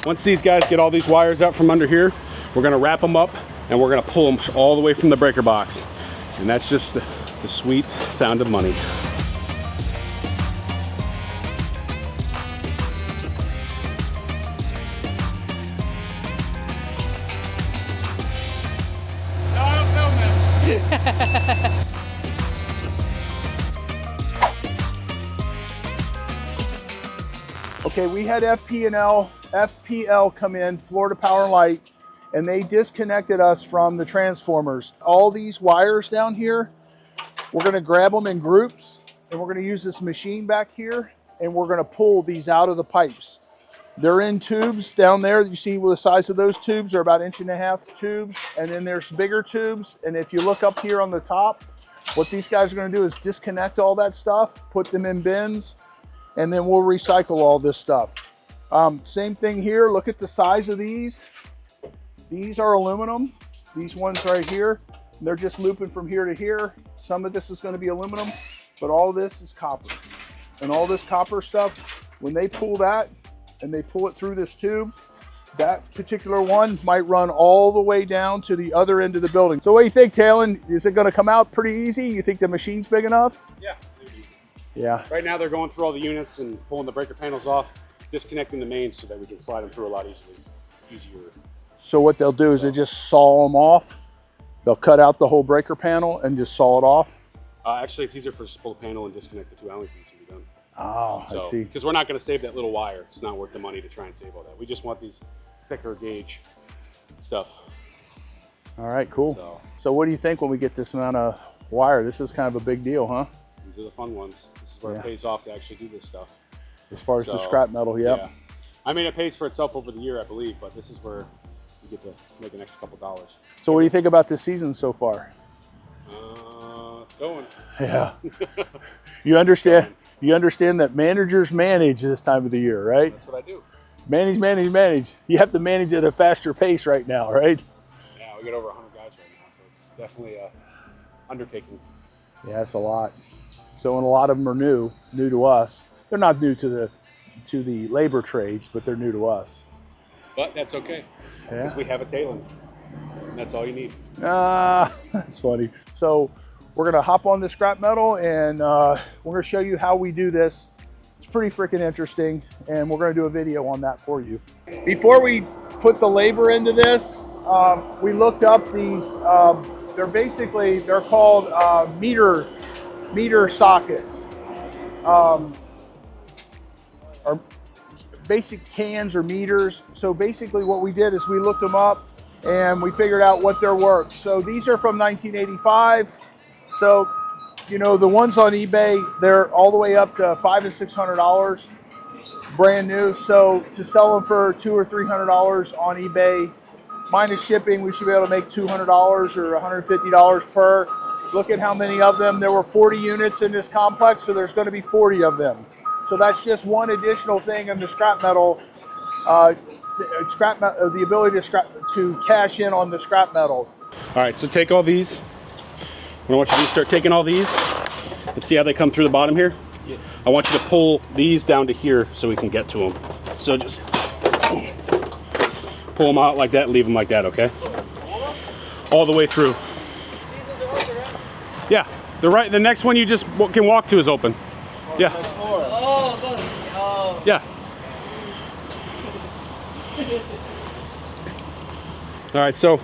Once these guys get all these wires out from under here, we're gonna wrap them up and we're gonna pull them all the way from the breaker box. And that's just the sweet sound of money. Okay, we had FPL come in, Florida Power and Light, and they disconnected us from the transformers. All these wires down here, we're gonna grab them in groups, and we're gonna use this machine back here, and we're gonna pull these out of the pipes. They're in tubes down there. You see the size of those tubes are about 1.5 inch tubes, and then there's bigger tubes. And if you look up here on the top, what these guys are gonna do is disconnect all that stuff, put them in bins, and then we'll recycle all this stuff. Same thing here, look at the size of these. These are aluminum, these ones right here. They're just looping from here to here. Some of this is gonna be aluminum, but all of this is copper. And all this copper stuff, when they pull that, and they pull it through this tube, that particular one might run all the way down to the other end of the building. So what do you think, Talon? Is it gonna come out pretty easy? You think the machine's big enough? Yeah. Yeah. Right now they're going through all the units and pulling the breaker panels off, disconnecting the mains so that we can slide them through a lot easier. So what they'll do is they just saw them off. They'll cut out the whole breaker panel and just saw it off. Actually, it's easier for us to pull the panel and disconnect the two Allen keys and be done. Oh, I see. Because we're not going to save that little wire. It's not worth the money to try and save all that. We just want these thicker gauge stuff. All right, cool. So what do you think when we get this amount of wire? This is kind of a big deal, huh? These are the fun ones. This is where it pays off to actually do this stuff. As far as the scrap metal, yep. Yeah. I mean, it pays for itself over the year, I believe, but this is where you get to make an extra couple dollars. So what do you think about this season so far? It's going. Yeah. You understand that managers manage this time of the year, right? That's what I do. Manage, manage, manage. You have to manage at a faster pace right now, right? Yeah, we got over 100 guys right now, so it's definitely a undertaking. Yeah, that's a lot. So, and a lot of them are new to us. They're not new to the labor trades, but they're new to us. But that's okay, because we have a Talon, and that's all you need. That's funny. So we're gonna hop on the scrap metal, and we're gonna show you how we do this. It's pretty freaking interesting, and we're gonna do a video on that for you. Before we put the labor into this, we looked up these, they're called meter sockets, or basic cans or meters. So basically what we did is we looked them up and we figured out what they're worth. So these are from 1985. So, you know, the ones on eBay, they're all the way up to $500 and $600 brand new. So to sell them for $200 or $300 on eBay, minus shipping, we should be able to make $200 or $150 per. Look at how many of them. There were 40 units in this complex, so there's going to be 40 of them. So that's just one additional thing in the scrap metal, the ability to cash in on the scrap metal. All right, so take all these. I want you to start taking all these. Let's see how they come through the bottom here. Yeah. I want you to pull these down to here so we can get to them. So just pull them out like that, leave them like that, okay? All the way through. Yeah, the next one you just can walk to is open. Yeah. Yeah. All right, so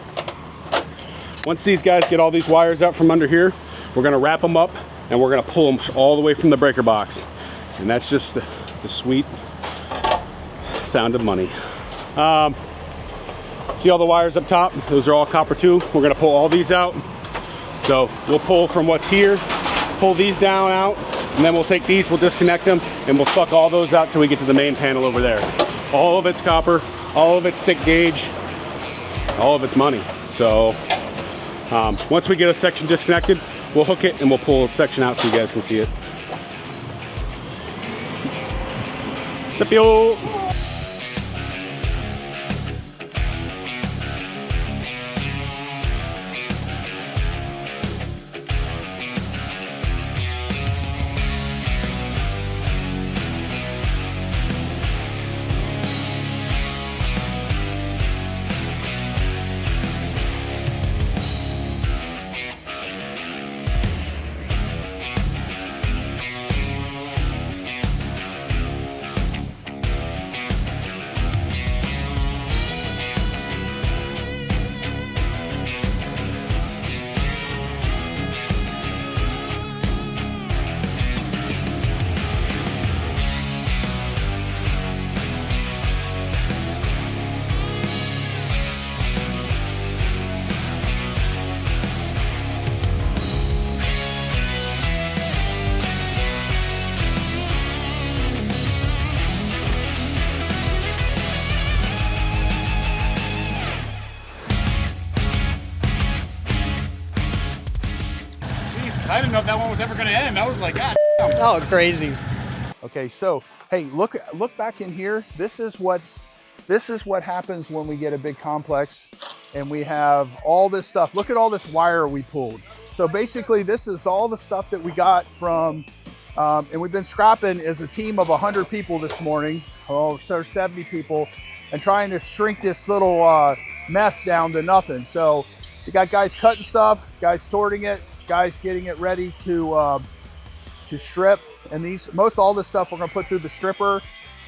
once these guys get all these wires out from under here, we're gonna wrap them up and we're gonna pull them all the way from the breaker box. And that's just the sweet sound of money. See all the wires up top? Those are all copper too. We're gonna pull all these out. So we'll pull from what's here, pull these down out, and then we'll take these, we'll disconnect them, and we'll suck all those out till we get to the main panel over there. All of it's copper, all of it's thick gauge, all of it's money. So once we get a section disconnected, we'll hook it and we'll pull a section out so you guys can see it. Sepio. didn't know if that one was ever gonna end. I was like, God damn. Oh, it's crazy. Okay, so hey, look back in here. This is what happens when we get a big complex and we have all this stuff. Look at all this wire we pulled. So basically this is all the stuff that we got from, and we've been scrapping as a team of 100 people this morning, so 70 people, and trying to shrink this little mess down to nothing. So we got guys cutting stuff, guys sorting it, guys getting it ready to strip. And all this stuff we're gonna put through the stripper.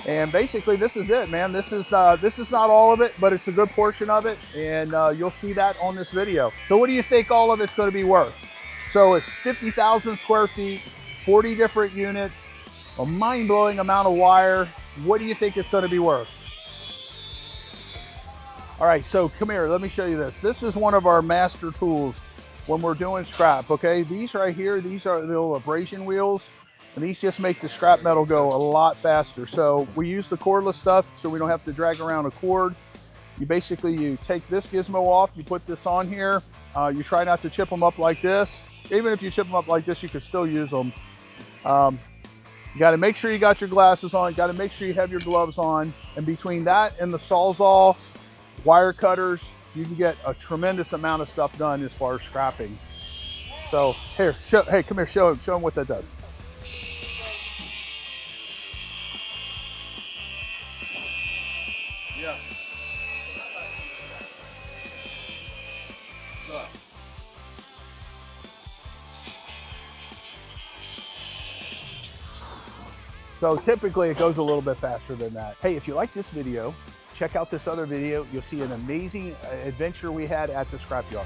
And basically this is it, man. This is not all of it, but it's a good portion of it. And you'll see that on this video. So what do you think all of it's gonna be worth? So it's 50,000 square feet, 40 different units, a mind-blowing amount of wire. What do you think it's gonna be worth? All right, so come here, let me show you this. This is one of our master tools when we're doing scrap, okay? These right here, these are the little abrasion wheels, and these just make the scrap metal go a lot faster. So we use the cordless stuff so we don't have to drag around a cord. You take this gizmo off, you put this on here, you try not to chip them up like this. Even if you chip them up like this, you can still use them. You gotta make sure you got your glasses on, you gotta make sure you have your gloves on, and between that and the Sawzall, wire cutters, you can get a tremendous amount of stuff done as far as scrapping. So here, hey, come here, show him what that does. Yeah. So typically it goes a little bit faster than that. Hey, if you like this video, check out this other video. You'll see an amazing adventure we had at the scrapyard.